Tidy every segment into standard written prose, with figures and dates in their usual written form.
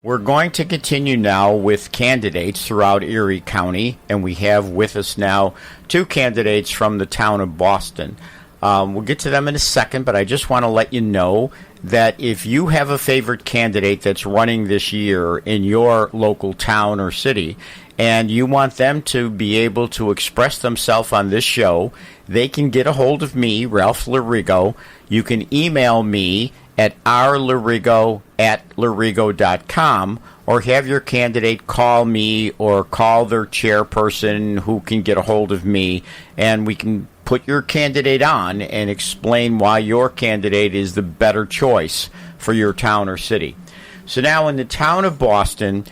We're going to continue now with candidates throughout Erie County, and we have with us now two candidates from the town of Boston. We'll get to them in a second, but I just want to let you know that if you have a favorite candidate that's running this year in your local town or city, and you want them to be able to express themselves on this show, they can get a hold of me, Ralph Larigo. You can email me at rlarigo@larigo.com, or have your candidate call me or call their chairperson who can get a hold of me, and we can put your candidate on and explain why your candidate is the better choice for your town or city. So now in the town of Boston,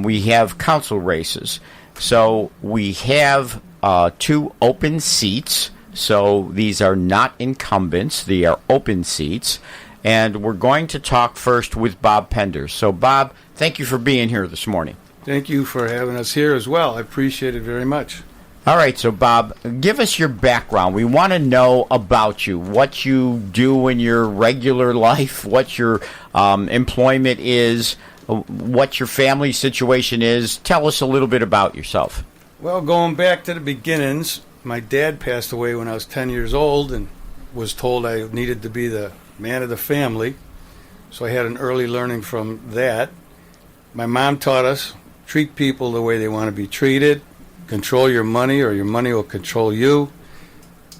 we have council races. So we have two open seats. So these are not incumbents. They are open seats. And we're going to talk first with Bob Penders. So, Bob, thank you for being here this morning. Thank you for having us here as well. I appreciate it very much. All right, so, Bob, give us your background. We want to know about you, what you do in your regular life, what your employment is, what your family situation is. Tell us a little bit about yourself. Well, going back to the beginnings, my dad passed away when I was 10 years old and was told I needed to be the man of the family, so I had an early learning from that. My mom taught us, treat people the way they want to be treated, control your money or your money will control you.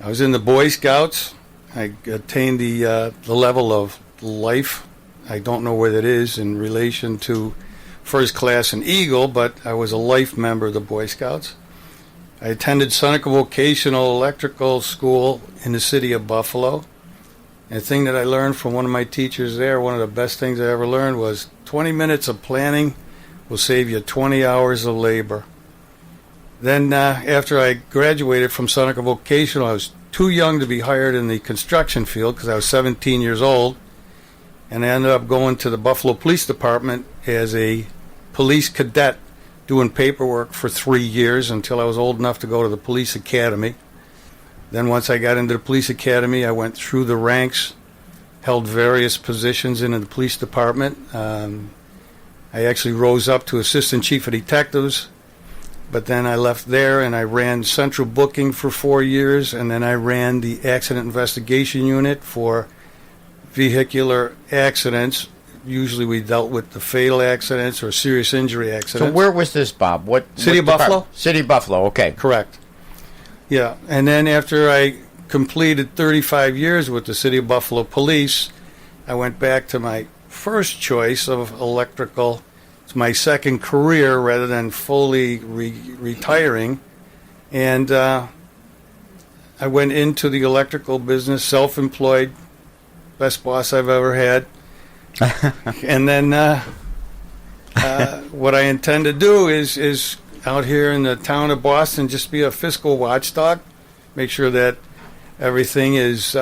I was in the Boy Scouts. I attained the level of life. I don't know where that is in relation to First Class and Eagle, but I was a life member of the Boy Scouts. I attended Seneca Vocational Electrical School in the city of Buffalo. And the thing that I learned from one of my teachers there, one of the best things I ever learned, was 20 minutes of planning will save you 20 hours of labor. Then after I graduated from Seneca Vocational, I was too young to be hired in the construction field because I was 17 years old. And I ended up going to the Buffalo Police Department as a police cadet doing paperwork for 3 years until I was old enough to go to the police academy. Then once I got into the police academy, I went through the ranks, held various positions in the police department. I actually rose up to assistant chief of detectives, but then I left there and I ran central booking for 4 years, and then I ran the accident investigation unit for vehicular accidents. Usually we dealt with the fatal accidents or serious injury accidents. So where was this, Bob? City of Buffalo? City of Buffalo, okay. Correct. Yeah, and then after I completed 35 years with the City of Buffalo Police, I went back to my first choice of electrical. It's my second career rather than fully retiring. And I went into the electrical business, self-employed, best boss I've ever had. And then what I intend to do is out here in the town of Boston, just be a fiscal watchdog, make sure that everything is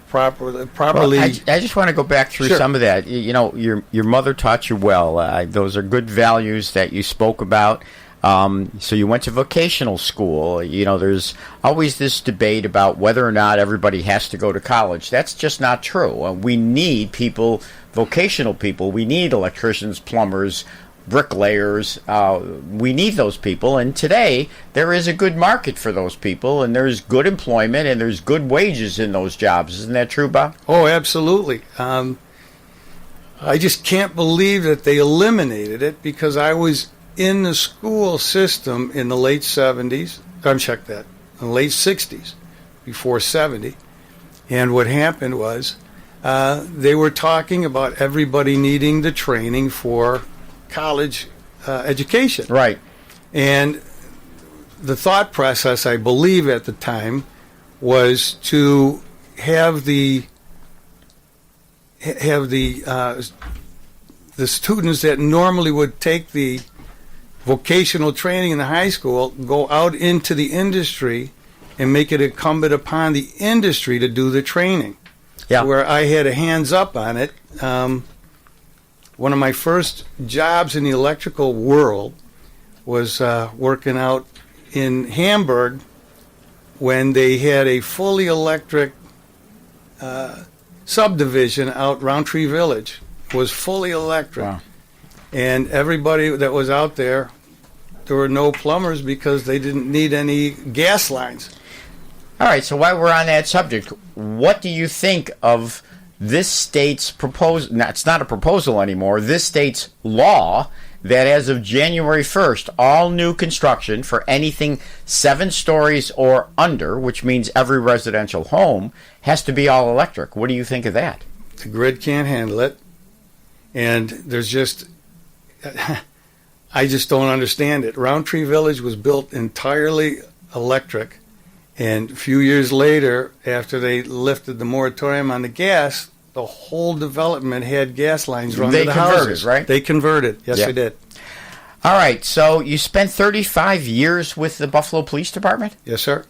properly. Well, I just want to go back through some of that. You know, your mother taught you well. Those are good values that you spoke about. So you went to vocational school. You know, there's always this debate about whether or not everybody has to go to college. That's just not true. We need people, vocational people. We need electricians, plumbers, bricklayers. We need those people, and today there is a good market for those people, and there's good employment and there's good wages in those jobs. Isn't that true, Bob? Oh, absolutely. I just can't believe that they eliminated it, because I was in the school system in the late 70s. In the late 60s, before 70. And what happened was they were talking about everybody needing the training for college education. Right. And the thought process, I believe at the time, was to have the students that normally would take the vocational training in the high school go out into the industry and make it incumbent upon the industry to do the training. Yeah. Where I had a hands up on it. One of my first jobs in the electrical world was working out in Hamburg when they had a fully electric subdivision out Roundtree Village. It was fully electric. Wow. And everybody that was out there were no plumbers because they didn't need any gas lines. All right, so while we're on that subject, what do you think of this state's proposal? No, it's not a proposal anymore. This state's law that as of January 1st, all new construction for anything 7 stories or under, which means every residential home, has to be all electric. What do you think of that? The grid can't handle it. And there's just, I just don't understand it. Roundtree Village was built entirely electric. And a few years later, after they lifted the moratorium on the gas, the whole development had gas lines run to the houses. Right? They converted. Yes, they did. All right. So you spent 35 years with the Buffalo Police Department? Yes, sir.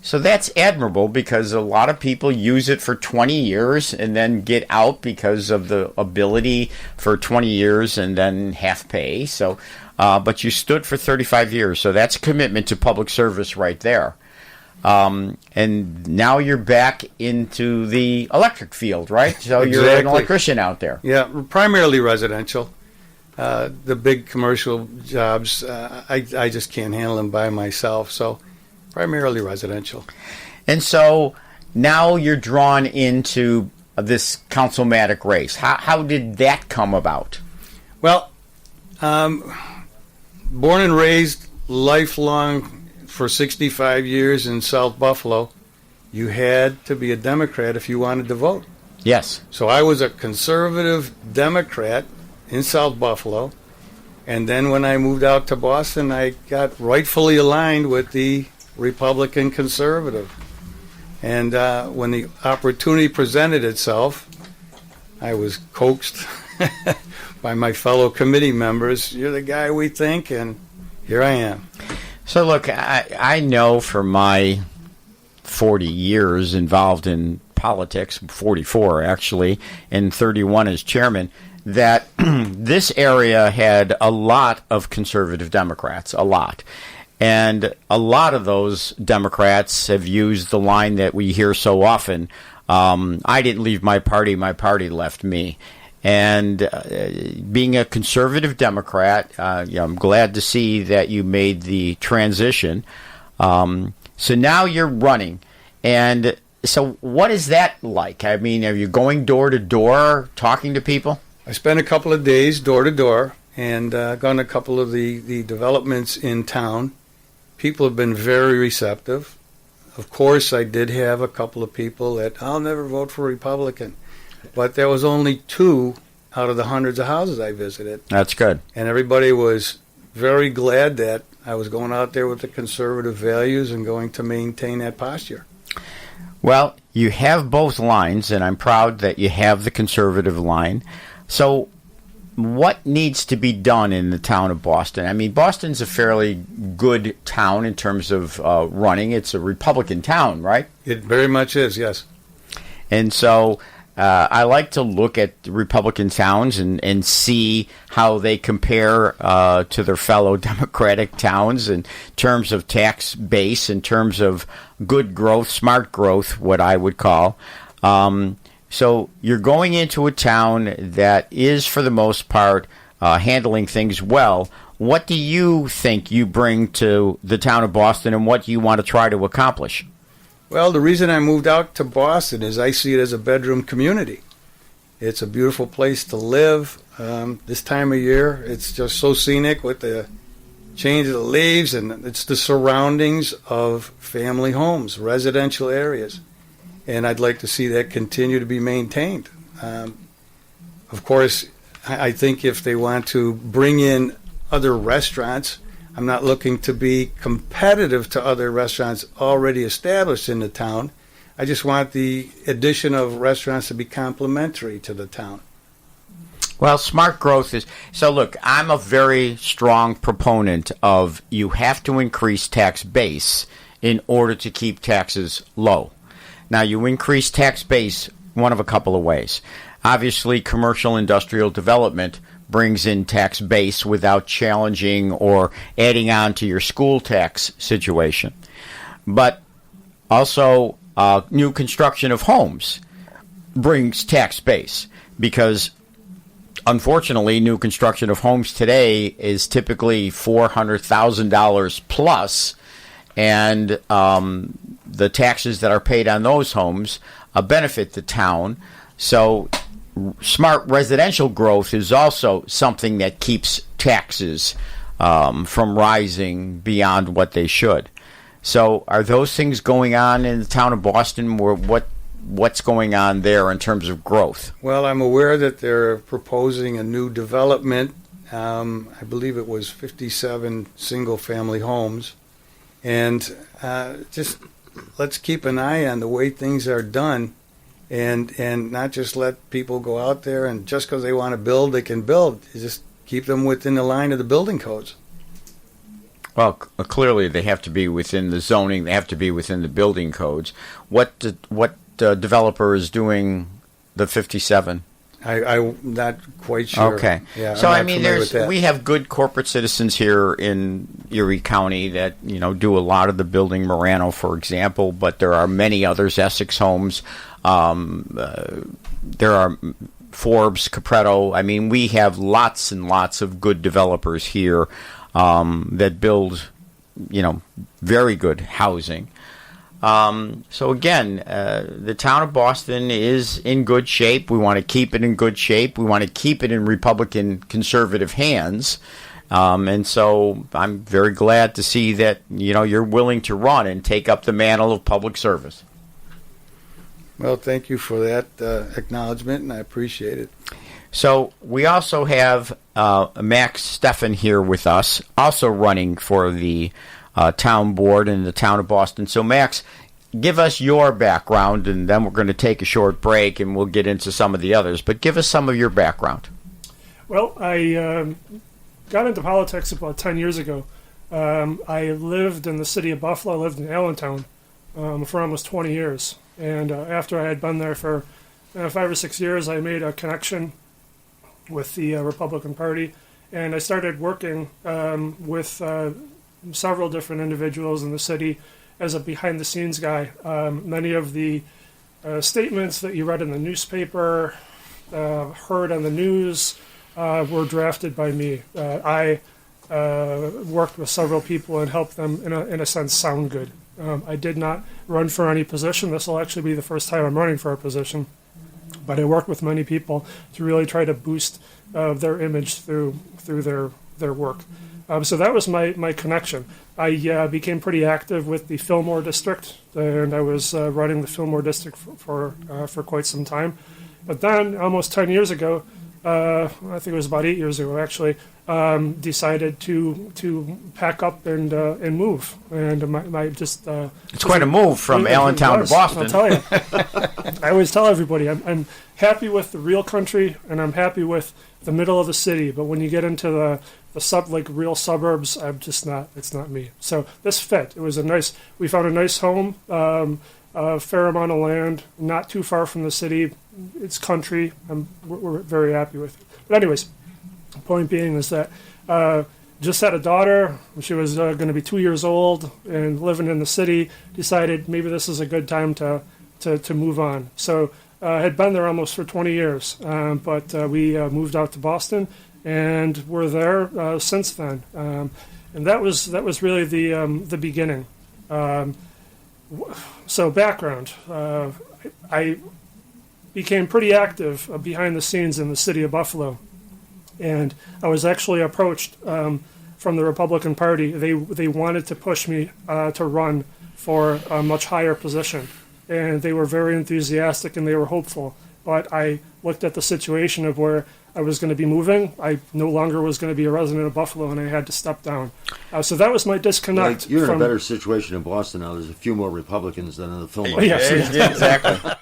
So that's admirable because a lot of people use it for 20 years and then get out because of the ability for 20 years and then half pay. So, but you stood for 35 years. So that's a commitment to public service right there. And now you're back into the electric field, right? So Exactly. You're an electrician out there. Yeah, primarily residential. The big commercial jobs, I just can't handle them by myself. So primarily residential. And so now you're drawn into this councilmatic race. How did that come about? Well, born and raised, lifelong for 65 years in South Buffalo, you had to be a Democrat if you wanted to vote. Yes. So I was a conservative Democrat in South Buffalo, and then when I moved out to Boston, I got rightfully aligned with the Republican conservative. And when the opportunity presented itself, I was coaxed by my fellow committee members. You're the guy we think, and here I am. So look, I know from my 40 years involved in politics, 44 actually, and 31 as chairman, that this area had a lot of conservative Democrats, a lot. And a lot of those Democrats have used the line that we hear so often, I didn't leave my party left me. And being a conservative Democrat, I'm glad to see that you made the transition. So now you're running. And so what is that like? I mean, are you going door to door talking to people? I spent a couple of days door to door and gone to a couple of the developments in town. People have been very receptive. Of course, I did have a couple of people that I'll never vote for Republican. But there was only 2 out of the hundreds of houses I visited. That's good. And everybody was very glad that I was going out there with the conservative values and going to maintain that posture. Well, you have both lines, and I'm proud that you have the conservative line. So what needs to be done in the town of Boston? I mean, Boston's a fairly good town in terms of running. It's a Republican town, right? It very much is, yes. And so I like to look at the Republican towns and see how they compare to their fellow Democratic towns in terms of tax base, in terms of good growth, smart growth, what I would call. So you're going into a town that is, for the most part, handling things well. What do you think you bring to the town of Boston, and what do you want to try to accomplish? Well, the reason I moved out to Boston is I see it as a bedroom community. It's a beautiful place to live. This time of year, it's just so scenic with the change of the leaves, and it's the surroundings of family homes, residential areas. And I'd like to see that continue to be maintained. Of course, I think if they want to bring in other restaurants, I'm not looking to be competitive to other restaurants already established in the town. I just want the addition of restaurants to be complementary to the town. Well, smart growth is... So look, I'm a very strong proponent of you have to increase tax base in order to keep taxes low. Now, you increase tax base one of a couple of ways. Obviously, commercial industrial development brings in tax base without challenging or adding on to your school tax situation. But also, new construction of homes brings tax base because unfortunately, new construction of homes today is typically $400,000 plus, and the taxes that are paid on those homes benefit the town. So smart residential growth is also something that keeps taxes from rising beyond what they should. So are those things going on in the town of Boston? What's going on there in terms of growth? Well, I'm aware that they're proposing a new development. I believe it was 57 single-family homes. And just let's keep an eye on the way things are done, and not just let people go out there and just because they want to build, they can build. Just keep them within the line of the building codes. Well, clearly they have to be within the zoning. They have to be within the building codes. What developer is doing the 57? I'm not quite sure. Okay. Yeah, so, I mean, we have good corporate citizens here in Erie County that, do a lot of the building, Morano, for example, but there are many others, Essex Homes. There are Forbes, Capretto. I mean, we have lots and lots of good developers here that build, very good housing. So again, the town of Boston is in good shape. We want to keep it in good shape. We want to keep it in Republican conservative hands. And so I'm very glad to see that, you're willing to run and take up the mantle of public service. Well, thank you for that acknowledgement, and I appreciate it. So we also have Max Steffen here with us, also running for the town board in the town of Boston. So, Max, give us your background, and then we're going to take a short break, and we'll get into some of the others. But give us some of your background. Well, I got into politics about 10 years ago. I lived in the city of Buffalo. I lived in Allentown for almost 20 years. And after I had been there for 5 or 6 years, I made a connection with the Republican Party, and I started working with several different individuals in the city as a behind-the-scenes guy. Many of the statements that you read in the newspaper, heard on the news, were drafted by me. I worked with several people and helped them, in a sense, sound good. I did not run for any position. This will actually be the first time I'm running for a position. But I worked with many people to really try to boost their image through their work. So that was my connection. I became pretty active with the Fillmore district, and I was running the Fillmore district for quite some time. But then, almost 10 years ago, I think it was about 8 years ago actually, decided to pack up and move. And my just it's quite a move from Allentown to Boston. I'll tell you. I always tell everybody I'm happy with the real country and I'm happy with the middle of the city. But when you get into the real suburbs, I'm just not. It's not me. So this fit. It was we found a nice home, a fair amount of land, not too far from the city. It's country. We're very happy with it. But anyways, the point being is that just had a daughter. She was going to be 2 years old and living in the city. Decided maybe this is a good time to move on. So I had been there almost for 20 years, but we moved out to Boston, and we're there since then. And that was really the beginning. So background, I became pretty active behind the scenes in the city of Buffalo, and I was actually approached from the Republican Party. They wanted to push me to run for a much higher position, and they were very enthusiastic and they were hopeful. But I looked at the situation of where I was going to be moving. I no longer was going to be a resident of Buffalo, and I had to step down. So that was my disconnect. You're in a better situation in Boston now. There's a few more Republicans than in the Fillmore. Yes, exactly.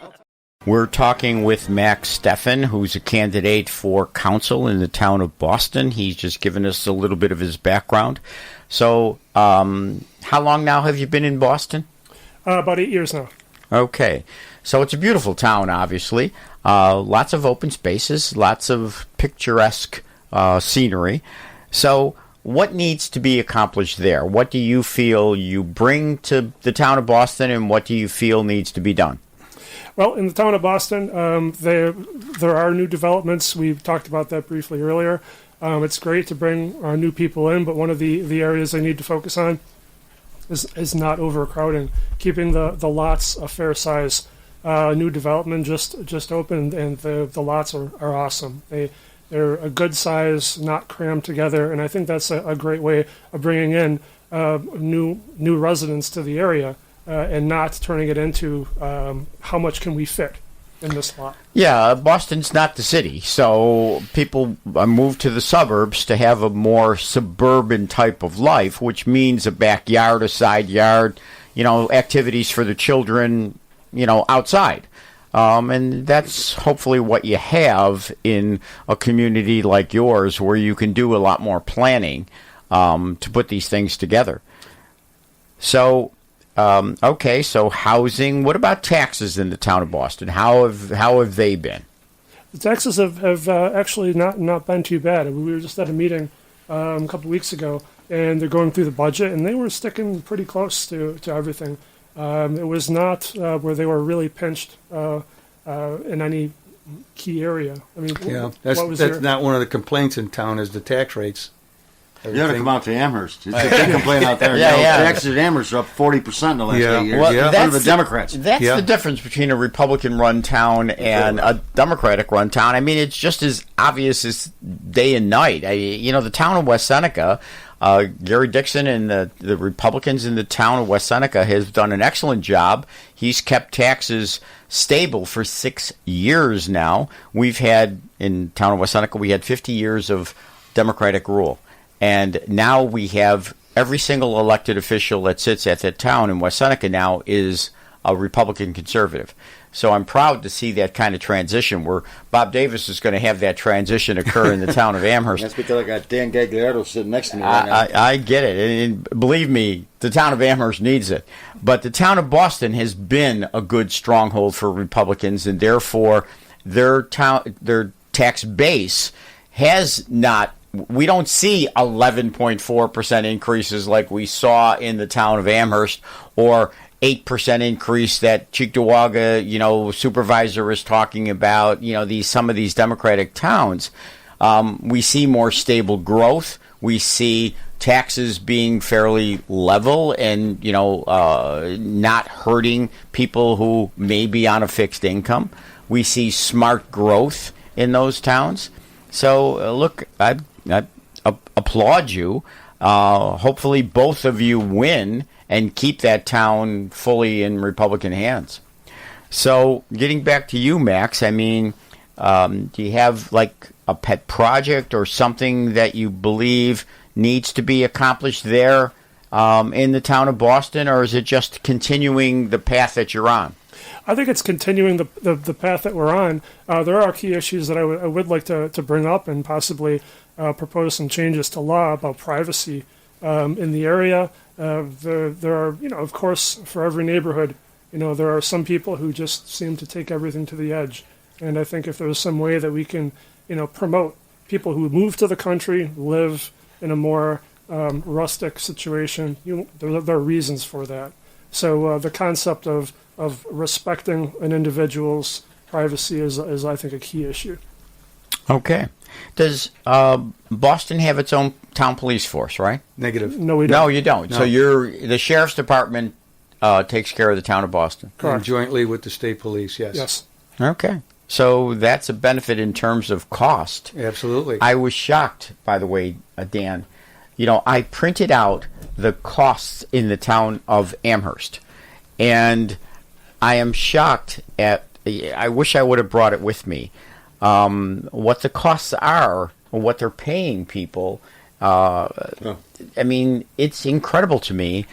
We're talking with Max Steffen, who's a candidate for council in the town of Boston. He's just given us a little bit of his background. So how long now have you been in Boston? About 8 years now. Okay. So it's a beautiful town, obviously. Lots of open spaces, lots of picturesque scenery. So what needs to be accomplished there? What do you feel you bring to the town of Boston, and what do you feel needs to be done? Well, in the town of Boston, there are new developments. We talked about that briefly earlier. It's great to bring new people in, but one of the areas they need to focus on is not overcrowding, keeping the lots a fair size. New development just opened, and the lots are awesome. They're a good size, not crammed together, and I think that's a great way of bringing in new residents to the area. And not turning it into how much can we fit in this lot. Yeah, Boston's not the city, so people move to the suburbs to have a more suburban type of life, which means a backyard, a side yard, activities for the children, outside. And that's hopefully what you have in a community like yours, where you can do a lot more planning to put these things together. So... okay, so housing. What about taxes in the town of Boston? How have they been? The taxes have actually not been too bad. We were just at a meeting a couple weeks ago, and they're going through the budget, and they were sticking pretty close to everything. It was not where they were really pinched in any key area. I mean, that's not one of the complaints in town is the tax rates. You got to come out to Amherst. It's a big complaint out there. Taxes at Amherst are up 40% in the last 8 years. Well, Under the Democrats. That's the difference between a Republican-run town and a Democratic-run town. I mean, it's just as obvious as day and night. The town of West Seneca, Gary Dixon and the Republicans in the town of West Seneca has done an excellent job. He's kept taxes stable for 6 years now. We've had, in town of West Seneca, we had 50 years of Democratic rule. And now we have every single elected official that sits at that town in West Seneca now is a Republican conservative. So I'm proud to see that kind of transition where Bob Davis is going to have that transition occur in the town of Amherst. That's because I got Dan Gagliardo sitting next to me right now. I get it. And believe me, the town of Amherst needs it. But the town of Boston has been a good stronghold for Republicans, and therefore their tax base has not. We don't see 11.4% increases like we saw in the town of Amherst, or 8% increase that Cheektowaga, supervisor is talking about. Some of these Democratic towns, we see more stable growth. We see taxes being fairly level and not hurting people who may be on a fixed income. We see smart growth in those towns. So look, I applaud you. Hopefully both of you win and keep that town fully in Republican hands. So getting back to you, Max, I mean, do you have like a pet project or something that you believe needs to be accomplished there in the town of Boston, or is it just continuing the path that you're on? I think it's continuing the path that we're on. There are key issues that I would like to bring up and possibly propose some changes to law about privacy in the area. There are, of course, for every neighborhood, there are some people who just seem to take everything to the edge. And I think if there's some way that we can, promote people who move to the country, live in a more rustic situation, there are reasons for that. So the concept of respecting an individual's privacy is, I think, a key issue. Okay. Does Boston have its own town police force, right? Negative. No, we don't. No, you don't. No. So the sheriff's department takes care of the town of Boston. Correct. And jointly with the state police, yes. Yes. Okay. So that's a benefit in terms of cost. Absolutely. I was shocked, by the way, Dan. I printed out the costs in the town of Amherst, and I am shocked at. I wish I would have brought it with me. What the costs are, or what they're paying people. I mean, it's incredible to me.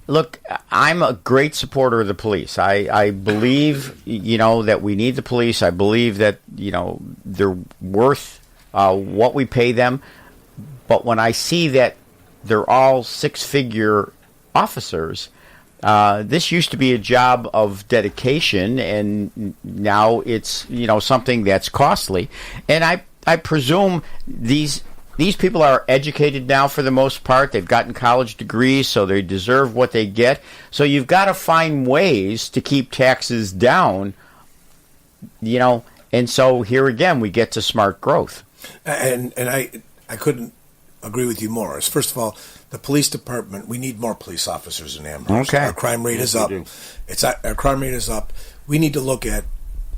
Look, I'm a great supporter of the police. I believe, that we need the police. I believe that, they're worth what we pay them. But when I see that they're all six-figure officers, this used to be a job of dedication, and now it's something that's costly. And I presume these these people are educated now for the most part. They've gotten college degrees, so they deserve what they get. So you've got to find ways to keep taxes down, and so here again we get to smart growth. And I couldn't agree with you more. First of all, the police department, we need more police officers in Amherst. Okay. Our crime rate is up. Our crime rate is up. We need to look at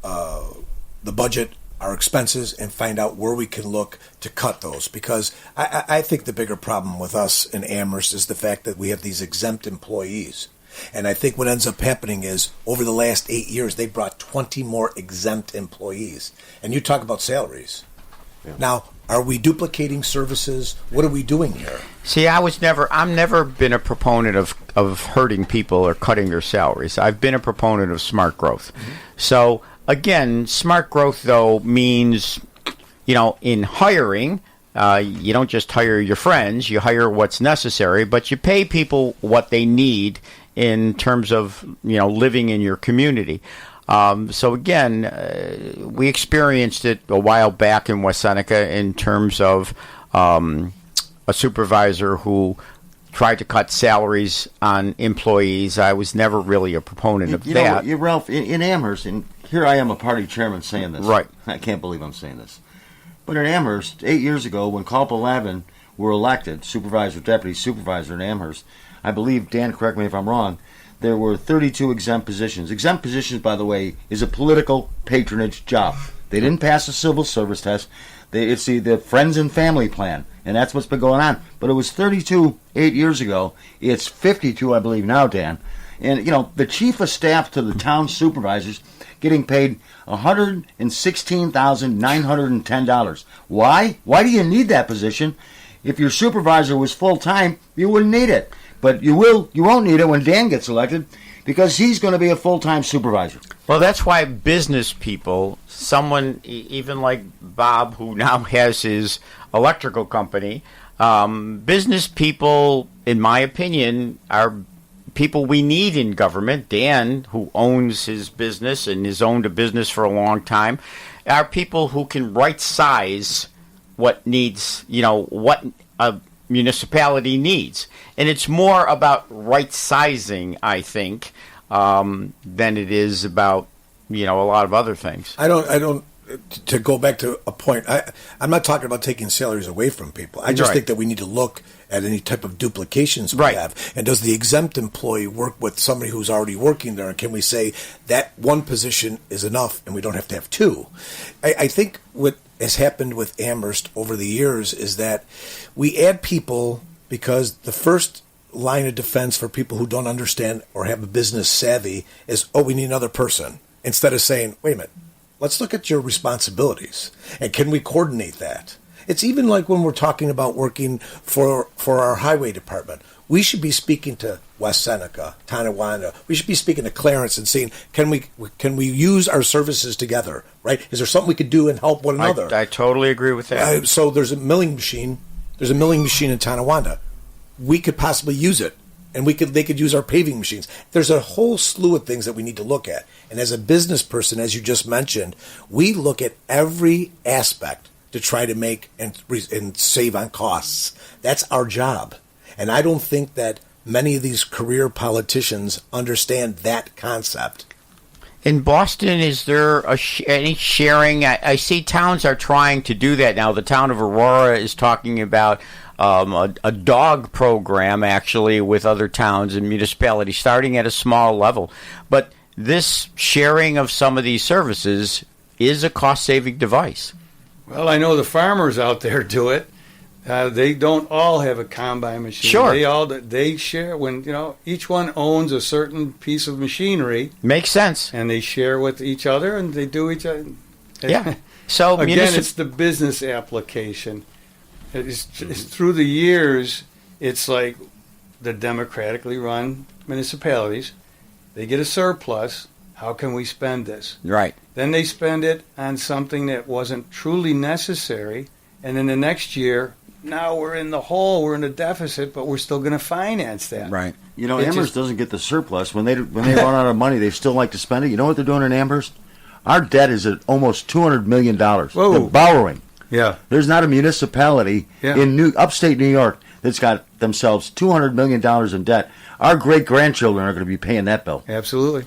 the budget, our expenses, and find out where we can look to cut those. Because I think the bigger problem with us in Amherst is the fact that we have these exempt employees. And I think what ends up happening is over the last 8 years, they brought 20 more exempt employees. And you talk about salaries. Yeah. Now, are we duplicating services? What are we doing here? See, I've never been a proponent of hurting people or cutting their salaries. I've been a proponent of smart growth. Mm-hmm. So, again, smart growth, though, means, in hiring, you don't just hire your friends, you hire what's necessary, but you pay people what they need in terms of, living in your community. So again, we experienced it a while back in West Seneca in terms of a supervisor who tried to cut salaries on employees. I was never really a proponent of that. Ralph, in Amherst, and here I am a party chairman saying this. Right. I can't believe I'm saying this. But in Amherst, 8 years ago, when Culp 11 were elected, supervisor, deputy supervisor in Amherst, I believe, Dan, correct me if I'm wrong, there were 32 exempt positions. Exempt positions, by the way, is a political patronage job. They didn't pass a civil service test. It's the friends and family plan, and that's what's been going on. But it was 32 8 years ago. It's 52, I believe, now, Dan. And, the chief of staff to the town supervisors getting paid $116,910. Why? Why do you need that position? If your supervisor was full-time, you wouldn't need it. But you won't need it when Dan gets elected because he's going to be a full-time supervisor. Well, that's why business people, someone even like Bob, who now has his electrical company, business people, in my opinion, are people we need in government. Dan, who owns his business and has owned a business for a long time, are people who can right size what needs, what a municipality needs. And it's more about right sizing, I think, than it is about, a lot of other things. I don't, to go back to a point, I'm not talking about taking salaries away from people. I just think that we need to look at any type of duplications we have. And does the exempt employee work with somebody who's already working there? And can we say that one position is enough and we don't have to have two? I think what has happened with Amherst over the years is that we add people because the first line of defense for people who don't understand or have a business savvy is, we need another person. Instead of saying, wait a minute, let's look at your responsibilities and can we coordinate that? It's even like when we're talking about working for our highway department. We should be speaking to West Seneca, Tonawanda. We should be speaking to Clarence and saying, can we use our services together, right? Is there something we could do and help one another? I totally agree with that. So there's a milling machine. There's a milling machine in Tonawanda. We could possibly use it, and they could use our paving machines. There's a whole slew of things that we need to look at. And as a business person, as you just mentioned, we look at every aspect to try to make and save on costs. That's our job. And I don't think that many of these career politicians understand that concept. In Boston, is there any sharing? I see towns are trying to do that now. The town of Aurora is talking about a dog program, actually, with other towns and municipalities, starting at a small level. But this sharing of some of these services is a cost-saving device. Well, I know the farmers out there do it. They don't all have a combine machine. Sure. They share when each one owns a certain piece of machinery. Makes sense. And they share with each other, and they do each other. Yeah. So again, it's the business application. It's through the years. It's like the democratically run municipalities. They get a surplus. How can we spend this? Right. Then they spend it on something that wasn't truly necessary, and then the next year, now we're in the hole, we're in a deficit, but we're still going to finance that. Right. Amherst doesn't get the surplus. When they run out of money, they still like to spend it. You know what they're doing in Amherst? Our debt is at almost $200 million. Whoa. They're borrowing. Yeah. There's not a municipality in upstate New York that's got themselves $200 million in debt. Our great-grandchildren are going to be paying that bill. Absolutely.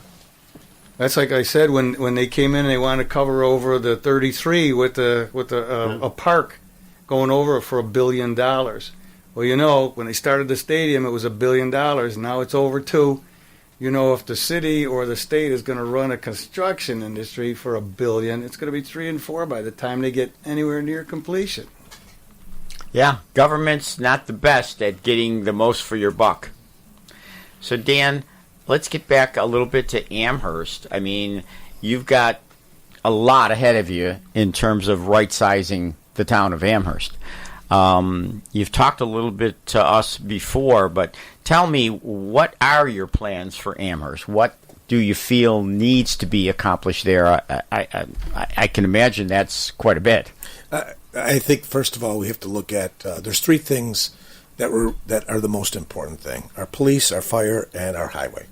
That's like I said, when they came in, they wanted to cover over the 33 with a park going over for $1 billion. Well, you know, when they started the stadium, it was $1 billion. Now it's over $2 billion. You know, if the city or the state is going to run a construction industry for $1 billion, it's going to be 3 and 4 by the time they get anywhere near completion. Yeah, government's not the best at getting the most for your buck. So, Dan, let's get back a little bit to Amherst. I mean, you've got a lot ahead of you in terms of right-sizing the town of Amherst. You've talked a little bit to us before, but tell me, what are your plans for Amherst? What do you feel needs to be accomplished there? I can imagine that's quite a bit. I think, first of all, we have to look at, there's 3 things that are the most important thing: our police, our fire, and our highway.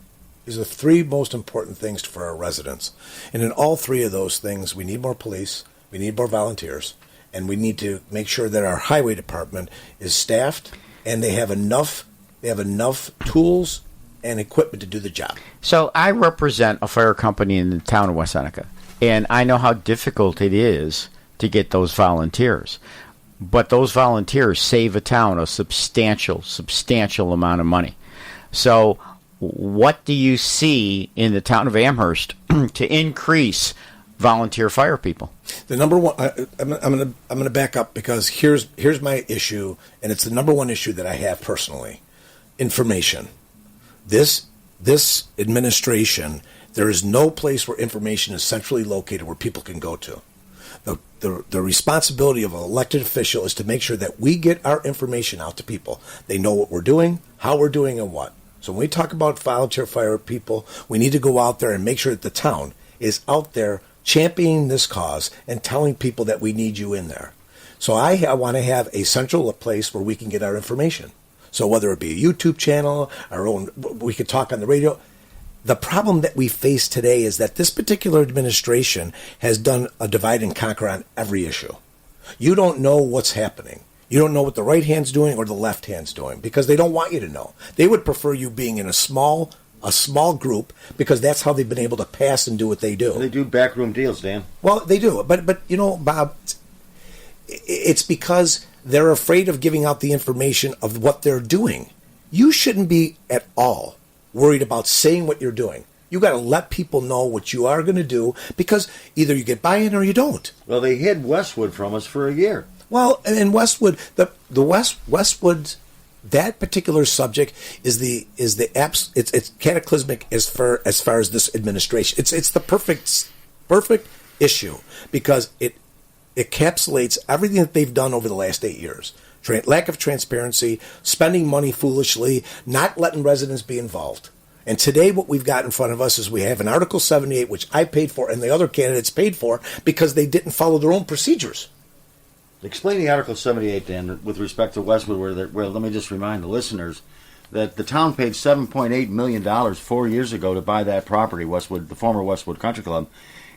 These are the 3 most important things for our residents. And in all 3 of those things, we need more police, we need more volunteers, and we need to make sure that our highway department is staffed and they have enough tools and equipment to do the job. So I represent a fire company in the town of West Seneca, and I know how difficult it is to get those volunteers. But those volunteers save a town a substantial amount of money. So what do you see in the town of Amherst to increase volunteer fire people? The number one, I'm going to back up, because here's my issue, and it's the number one issue that I have personally: information. This administration, there is no place where information is centrally located where people can go to. The responsibility of an elected official is to make sure that we get our information out to people. They know what we're doing, how we're doing, and what. So when we talk about volunteer fire people, we need to go out there and make sure that the town is out there championing this cause and telling people that we need you in there. So I want to have a central place where we can get our information. So whether it be a YouTube channel, our own, we could talk on the radio. The problem that we face today is that this particular administration has done a divide and conquer on every issue. You don't know what's happening. You don't know what the right hand's doing or the left hand's doing, because they don't want you to know. They would prefer you being in a small group, because that's how they've been able to pass and do what they do. They do backroom deals, Dan. Well, they do. But you know, Bob, it's because they're afraid of giving out the information of what they're doing. You shouldn't be at all worried about saying what you're doing. You got to let people know what you are going to do, because either you get buy-in or you don't. Well, they hid Westwood from us for a year. Well, and in Westwood, Westwood, that particular subject it's cataclysmic as far as this administration. It's the perfect issue, because it encapsulates everything that they've done over the last 8 years. Lack of transparency, spending money foolishly, not letting residents be involved. And today what we've got in front of us is we have an Article 78, which I paid for and the other candidates paid for, because they didn't follow their own procedures. Explain the Article 78, Dan, with respect to Westwood, where let me just remind the listeners that the town paid $7.8 million 4 years ago to buy that property, Westwood, the former Westwood Country Club.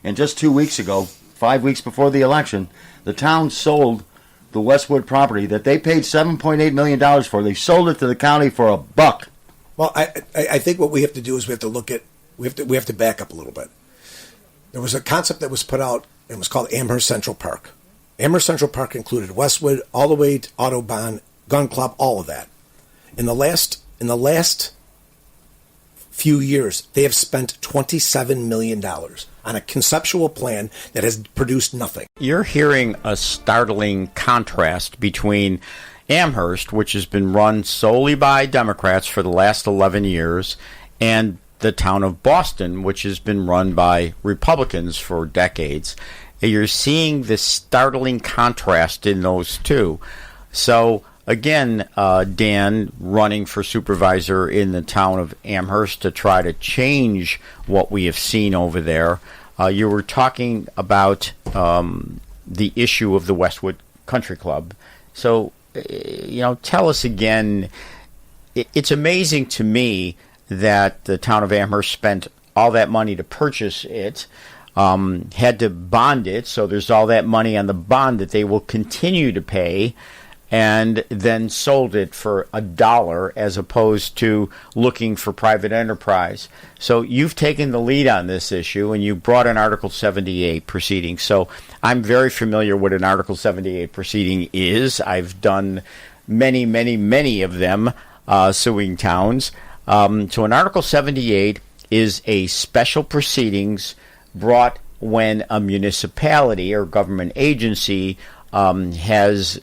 And just 2 weeks ago, 5 weeks before the election, the town sold the Westwood property that they paid $7.8 million for. They sold it to the county for $1. Well, I think what we have to do is we have to back up a little bit. There was a concept that was put out, and it was called Amherst Central Park. Amherst Central Park included Westwood all the way to Autobahn, Gun Club, all of that. In the last few years, they have spent $27 million on a conceptual plan that has produced nothing. You're hearing a startling contrast between Amherst, which has been run solely by Democrats for the last 11 years, and the town of Boston, which has been run by Republicans for decades. You're seeing this startling contrast in those two. So, again, Dan, running for supervisor in the town of Amherst to try to change what we have seen over there. You were talking about the issue of the Westwood Country Club. So, tell us again. It's amazing to me that the town of Amherst spent all that money to purchase it. had to bond it, so there's all that money on the bond that they will continue to pay, and then sold it for $1 as opposed to looking for private enterprise. So you've taken the lead on this issue, and you brought an Article 78 proceeding. So I'm very familiar what an Article 78 proceeding is. I've done many, many, many of them suing towns. So an Article 78 is a special proceedings brought when a municipality or government agency has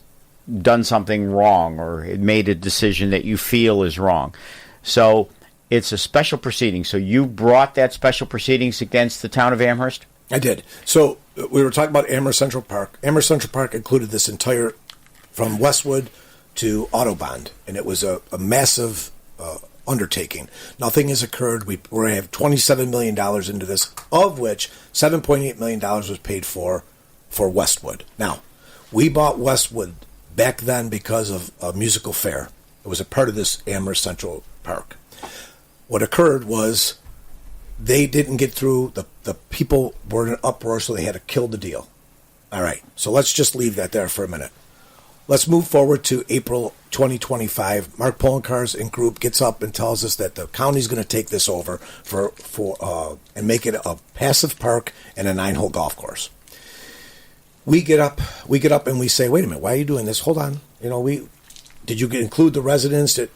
done something wrong, or it made a decision that you feel is wrong. So it's a special proceeding. So you brought that special proceedings against the town of Amherst? I did. So we were talking about Amherst Central Park. Amherst Central Park included this entire, from Westwood to Autobahn, and it was a massive undertaking. Nothing has occurred. We're going to have $27 million into this, of which $7.8 million was paid for Westwood. Now, we bought Westwood back then because of a musical fair. It was a part of this Amherst Central Park. What occurred was they didn't get through, the people were in an uproar, so they had to kill the deal. All right, so let's just leave that there for a minute. Let's move forward to April 2025. Mark Poloncarz and group gets up and tells us that the county's going to take this over and make it a passive park and a 9-hole golf course. We get up and we say, wait a minute, why are you doing this? Hold on. Did you include the residents? They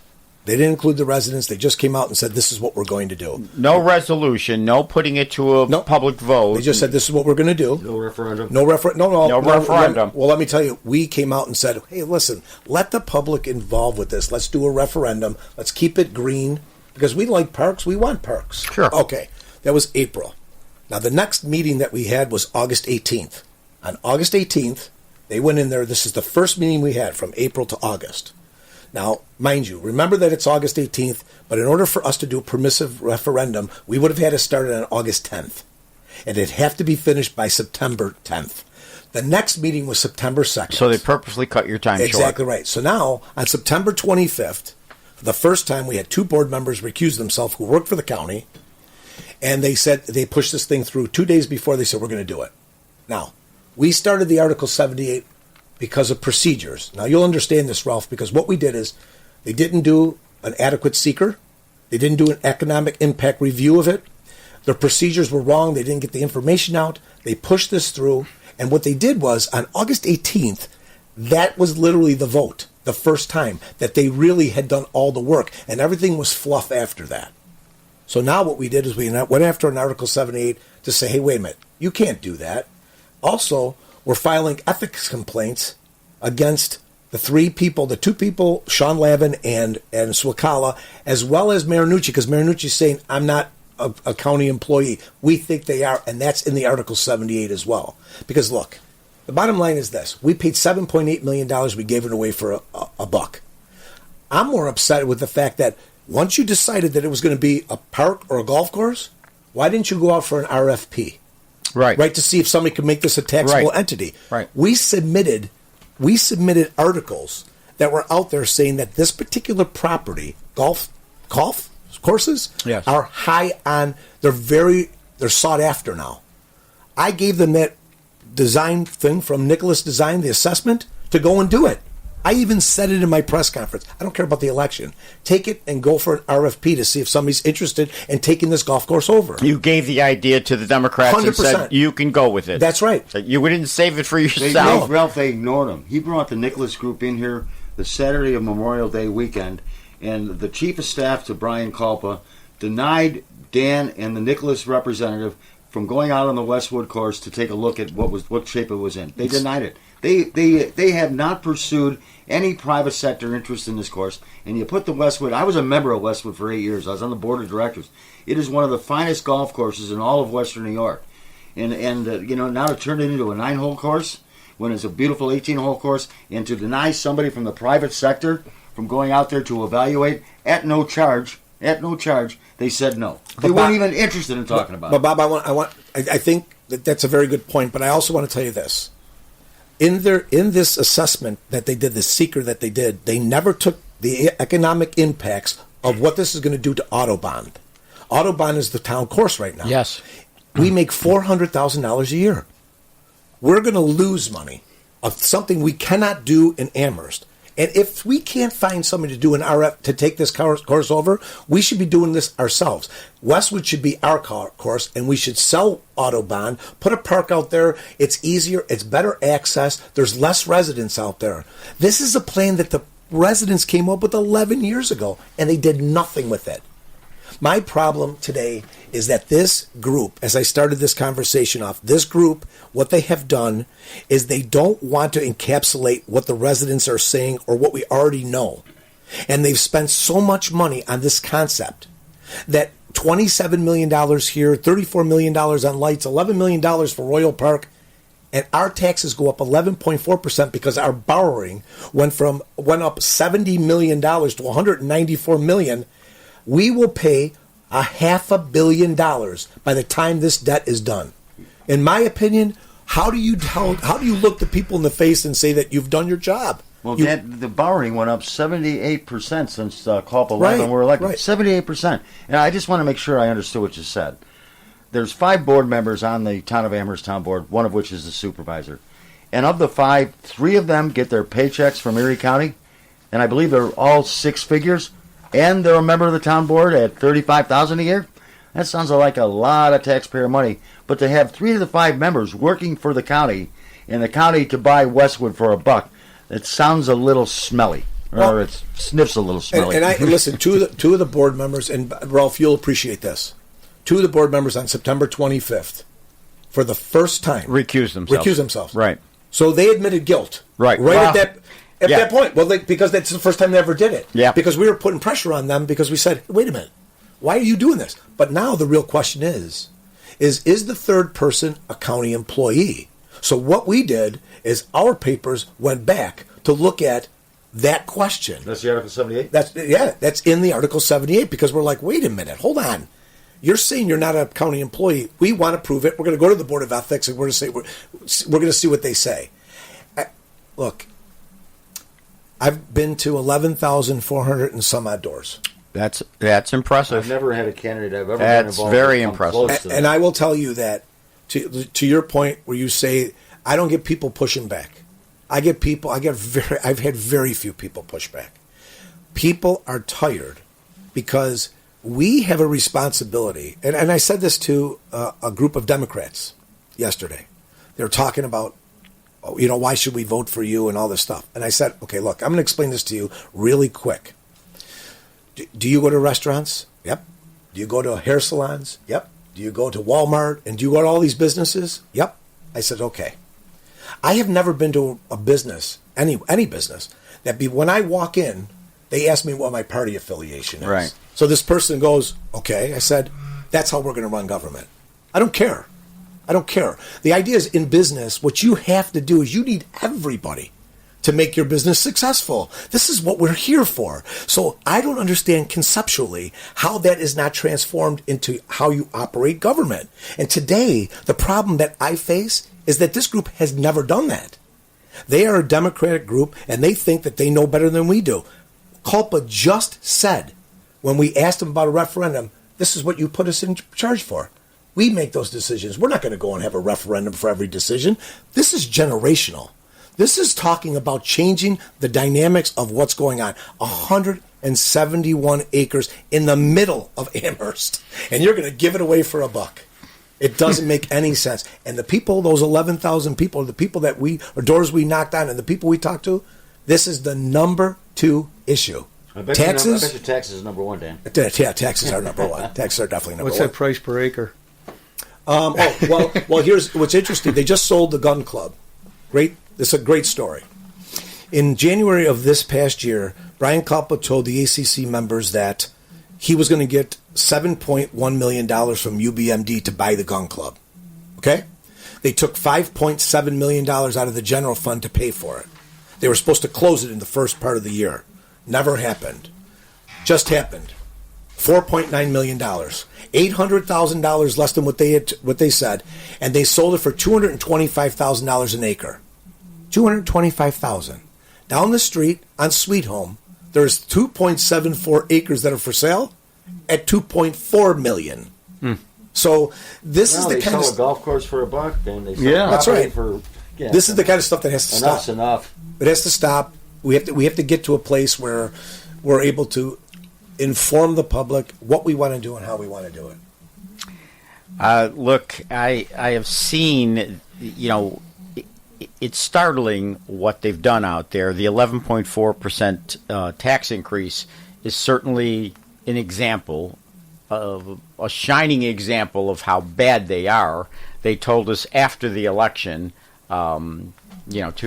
didn't include the residents. They just came out and said, this is what we're going to do. No resolution, no putting it to a public vote. They just said, this is what we're going to do. No referendum. No referendum. Well, let me tell you, we came out and said, hey, listen, let the public involved with this. Let's do a referendum. Let's keep it green, because we like parks. We want parks. Sure. Okay. That was April. Now, the next meeting that we had was August 18th. On August 18th, they went in there. This is the first meeting we had from April to August. Now, mind you, remember that it's August 18th, but in order for us to do a permissive referendum, we would have had to start it on August 10th. And it'd have to be finished by September 10th. The next meeting was September 2nd. So they purposely cut your time short. Exactly right. So now, on September 25th, for the first time, we had 2 board members recuse themselves who worked for the county, and they said they pushed this thing through 2 days before. They said, we're going to do it. Now, we started the Article 78 because of procedures. Now, you'll understand this, Ralph, because what we did is they didn't do an adequate seeker. They didn't do an economic impact review of it. Their procedures were wrong. They didn't get the information out. They pushed this through. And what they did was, on August 18th, that was literally the vote, the first time that they really had done all the work. And everything was fluff after that. So now what we did is we went after an Article 78 to say, hey, wait a minute, you can't do that. Also, we're filing ethics complaints against the 2 people, Sean Lavin and Swakala, as well as Marinucci, because Marinucci's saying, I'm not a county employee. We think they are, and that's in the Article 78 as well. Because, look, the bottom line is this. We paid $7.8 million. We gave it away for a buck. I'm more upset with the fact that once you decided that it was going to be a park or a golf course, why didn't you go out for an RFP? Right, to see if somebody could make this a taxable entity. Right. We submitted articles that were out there saying that this particular property, golf courses, yes, are high on. They're sought after now. I gave them that design thing from Nicholas Design, the assessment, to go and do it. I even said it in my press conference. I don't care about the election. Take it and go for an RFP to see if somebody's interested in taking this golf course over. You gave the idea to the Democrats 100%. And said you can go with it. That's right. You didn't save it for yourself. Ralph, they ignored him. He brought the Nicholas Group in here the Saturday of Memorial Day weekend, and the chief of staff to Brian Kalpa denied Dan and the Nicholas representative from going out on the Westwood course to take a look at what shape it was in. They denied it. They have not pursued any private sector interest in this course. And you put the Westwood. I was a member of Westwood for 8 years. I was on the board of directors. It is one of the finest golf courses in all of Western New York. And now to turn it into a 9-hole course when it's a beautiful 18-hole course, and to deny somebody from the private sector from going out there to evaluate at no charge, they said no. They weren't even interested in talking about it. But Bob, I think that's a very good point. But I also want to tell you this. In this assessment that they did, the seeker that they did, they never took the economic impacts of what this is going to do to Autobahn. Autobahn is the town course right now. Yes. We make $400,000 a year. We're going to lose money of something we cannot do in Amherst. And if we can't find somebody to do an RF to take this course over, we should be doing this ourselves. Westwood should be our course, and we should sell Autobahn, put a park out there. It's easier. It's better access. There's less residents out there. This is a plan that the residents came up with 11 years ago, and they did nothing with it. My problem today is that this group, as I started this conversation off, this group, what they have done is they don't want to encapsulate what the residents are saying or what we already know. And they've spent so much money on this concept that $27 million here, $34 million on lights, $11 million for Royal Park, and our taxes go up 11.4% because our borrowing went up $70 million to $194 million. We will pay $500 million by the time this debt is done. In my opinion, how do you look the people in the face and say that you've done your job? Well, the borrowing went up 78% since COP 11 were elected. Right. 78%. And I just want to make sure I understood what you said. There's 5 board members on the Town of Amherst Town Board, one of which is the supervisor. And of the 5, 3 of them get their paychecks from Erie County, and I believe they're all 6 figures. And they're a member of the town board at $35,000 a year. That sounds like a lot of taxpayer money. But to have 3 of the 5 members working for the county, and the county to buy Westwood for $1, it sounds a little smelly, or it sniffs a little smelly. And I listen. Two of the board members, and Ralph, you'll appreciate this. 2 of the board members on September 25th, for the first time, recused themselves. Right. So they admitted guilt. Right. At that point. Well, because that's the first time they ever did it. Yeah. Because we were putting pressure on them because we said, wait a minute, why are you doing this? But now the real question is the third person a county employee? So what we did is our papers went back to look at that question. That's the Article 78? That's in the Article 78 because we're like, wait a minute, hold on. You're saying you're not a county employee. We want to prove it. We're going to go to the Board of Ethics and we're going to see what they say. Look, I've been to 11,400 and some odd doors. That's impressive. I've never had a candidate I've ever That's been involved very with impressive. And I will tell you that, to your point where you say, I don't get people pushing back. I've had very few people push back. People are tired because we have a responsibility. And I said this to a group of Democrats yesterday. They were talking about, why should we vote for you and all this stuff. And I said, okay, look, I'm going to explain this to you really quick. Do you go to restaurants? Yep. Do you go to hair salons? Yep. Do you go to Walmart? And do you go to all these businesses? Yep. I said, okay. I have never been to a business, any business, that when I walk in, they ask me what my party affiliation is. Right. So this person goes, okay. I said, that's how we're going to run government. I don't care. The idea is in business, what you have to do is you need everybody to make your business successful. This is what we're here for. So I don't understand conceptually how that is not transformed into how you operate government. And today, the problem that I face is that this group has never done that. They are a Democratic group, and they think that they know better than we do. Culpa just said, when we asked them about a referendum, this is what you put us in charge for. We make those decisions. We're not going to go and have a referendum for every decision. This is generational. This is talking about changing the dynamics of what's going on. 171 acres in the middle of Amherst, and you're going to give it away for $1. It doesn't make any sense. And the people, those 11,000 people, the people that doors we knocked on and the people we talked to, this is the number 2 issue. I bet Taxes? your taxes is number 1, Dan. Yeah, taxes are number 1. Taxes are definitely number 1. What's that price per acre? Well, here's what's interesting. They just sold the gun club. Great. This is a great story. In January of this past year, Brian Culpa told the ACC members that he was going to get $7.1 million from UBMD to buy the gun club. Okay? They took $5.7 million out of the general fund to pay for it. They were supposed to close it in the first part of the year. Never happened. Just happened. $4.9 million. $800,000 less than what they said, and they sold it for $225,000 an acre. $225,000. Down the street on Sweet Home, there's 2.74 acres that are for sale at $2.4 million. So this is the they kind sell of a golf course for $1, and they sell Yeah. That's property right. for this is the kind of stuff that has to enough's stop. enough. It has to stop. We have to get to a place where we're able to inform the public what we want to do and how we want to do it. Look, I have seen, it's startling what they've done out there. The 11.4% tax increase is certainly an example of a shining example of how bad they are. They told us after the election, 2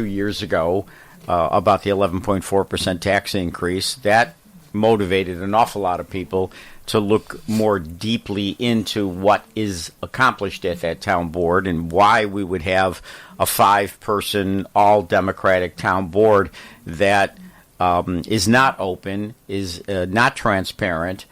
years ago, about the 11.4% tax increase. That motivated an awful lot of people to look more deeply into what is accomplished at that town board and why we would have a 5-person, all Democratic town board that is not open, is not transparent,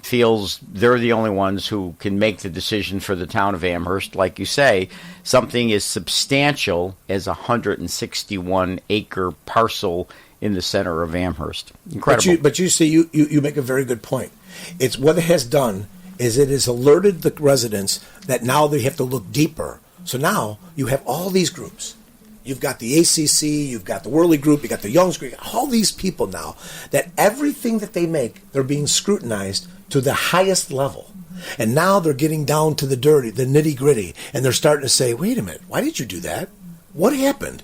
feels they're the only ones who can make the decision for the town of Amherst. Like you say, something as substantial as a 161-acre parcel in the center of Amherst. Incredible. But you see, you make a very good point. It's what it has done is it has alerted the residents that now they have to look deeper. So now you have all these groups. You've got the ACC, you've got the Worley Group, you've got the Young's Group, all these people now that everything that they make, they're being scrutinized to the highest level. And now they're getting down to the dirty, the nitty gritty, and they're starting to say, wait a minute, why did you do that? What happened?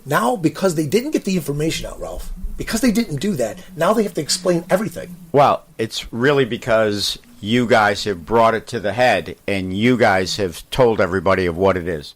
Now, because they didn't get the information out, Ralph, because they didn't do that, now they have to explain everything. Well, it's really because you guys have brought it to the head and you guys have told everybody of what it is.